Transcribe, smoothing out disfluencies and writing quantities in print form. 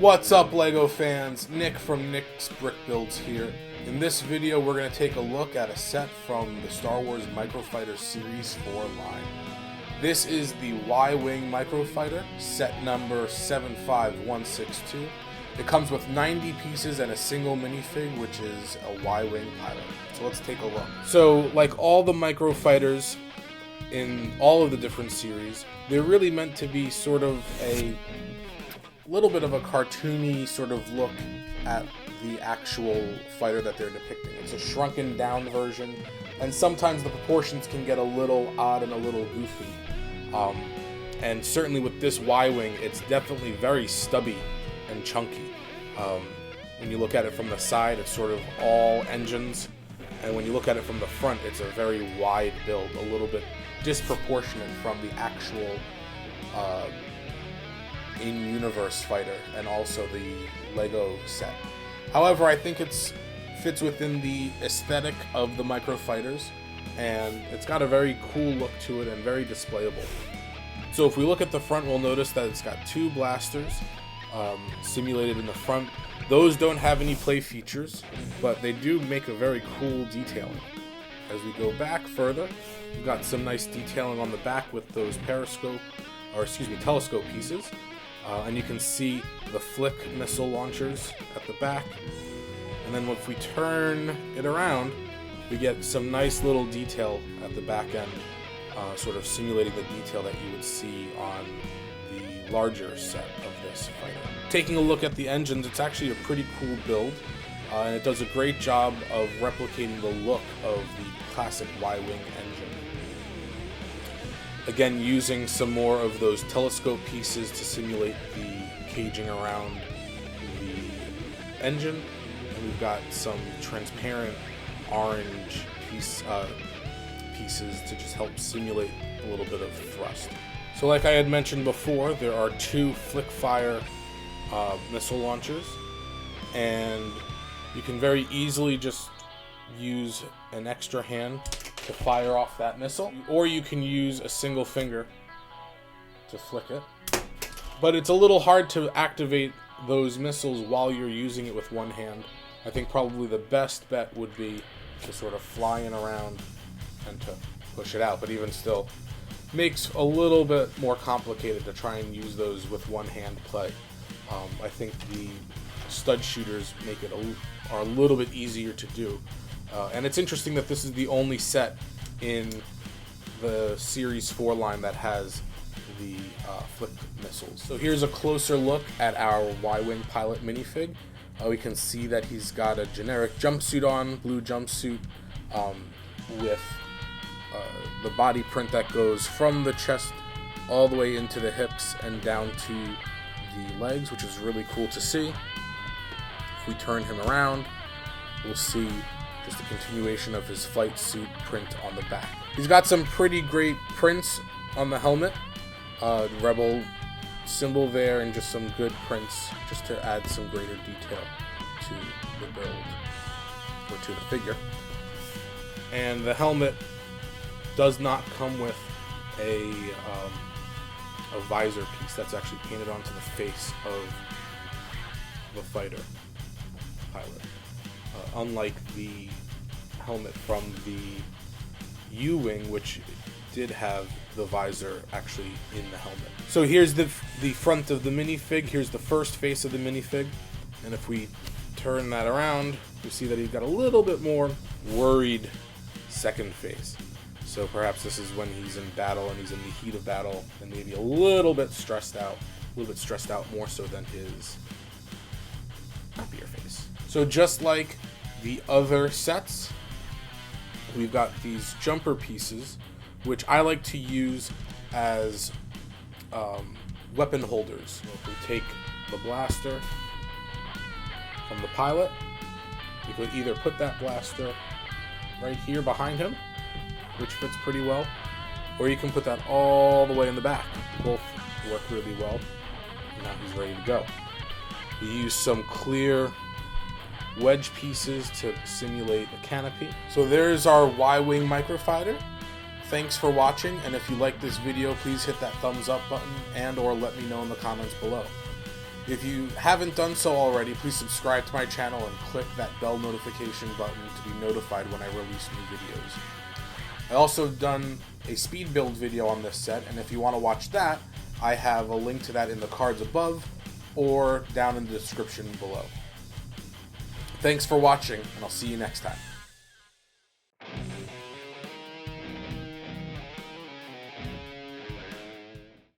What's up, LEGO fans? Nick from Nick's Brick Builds here. In this video, we're going to take a look at a set from the Star Wars Microfighter Series 4 line. This is the Y-Wing Microfighter, set number 75162. It comes with 90 pieces and a single minifig, which is a Y-Wing pilot. So let's take a look. So, like all the Microfighters in all of the different series, they're really meant to be sort of a little bit of a cartoony sort of look at the actual fighter that they're depicting. It's a shrunken down version, and sometimes the proportions can get a little odd and a little goofy. And certainly with this Y-Wing, it's definitely very stubby and chunky. When you look at it from the side, it's sort of all engines, and when you look at it from the front, it's a very wide build, a little bit disproportionate from the actual in-universe fighter and also the LEGO set. However, I think it fits within the aesthetic of the Microfighters, and it's got a very cool look to it and very displayable. So if we look at the front, we'll notice that it's got two blasters simulated in the front. Those don't have any play features, but they do make a very cool detailing. As we go back further, we've got some nice detailing on the back with those telescope pieces. And you can see the flick missile launchers at the back. And then if we turn it around, we get some nice little detail at the back end, sort of simulating the detail that you would see on the larger set of this fighter. Taking a look at the engines, it's actually a pretty cool build, and it does a great job of replicating the look of the classic Y-Wing engine. Again, using some more of those telescope pieces to simulate the caging around the engine. And we've got some transparent orange pieces to just help simulate a little bit of thrust. So like I had mentioned before, there are two flick-fire missile launchers, and you can very easily just use an extra hand to fire off that missile, or you can use a single finger to flick it. But it's a little hard to activate those missiles while you're using it with one hand. I think probably the best bet would be to sort of fly in around and to push it out, but even still, makes a little bit more complicated to try and use those with one hand play. I think the stud shooters are a little bit easier to do. And it's interesting that this is the only set in the Series 4 line that has the flick missiles. So here's a closer look at our Y-Wing pilot minifig. We can see that he's got a generic jumpsuit on, blue jumpsuit, with the body print that goes from the chest all the way into the hips and down to the legs, which is really cool to see. If we turn him around, we'll see just a continuation of his flight suit print on the back. He's got some pretty great prints on the helmet, Rebel symbol there, and just some good prints just to add some greater detail to the build, or to the figure. And the helmet does not come with a visor piece that's actually painted onto the face of the fighter pilot. Unlike the helmet from the U-Wing, which did have the visor actually in the helmet. So here's the front of the minifig. Here's the first face of the minifig. And if we turn that around, we see that he's got a little bit more worried second face. So perhaps this is when he's in battle and he's in the heat of battle and maybe a little bit stressed out more so than his happier face. So just like the other sets, we've got these jumper pieces, which I like to use as weapon holders. If we take the blaster from the pilot, you could either put that blaster right here behind him, which fits pretty well, or you can put that all the way in the back. Both work really well. Now he's ready to go. We use some clear wedge pieces to simulate a canopy. So there's our Y-Wing Microfighter. Thanks for watching, and if you like this video, please hit that thumbs up button and or let me know in the comments below. If you haven't done so already, please subscribe to my channel and click that bell notification button to be notified when I release new videos. I also done a speed build video on this set, and if you want to watch that, I have a link to that in the cards above or down in the description below. Thanks for watching, and I'll see you next time.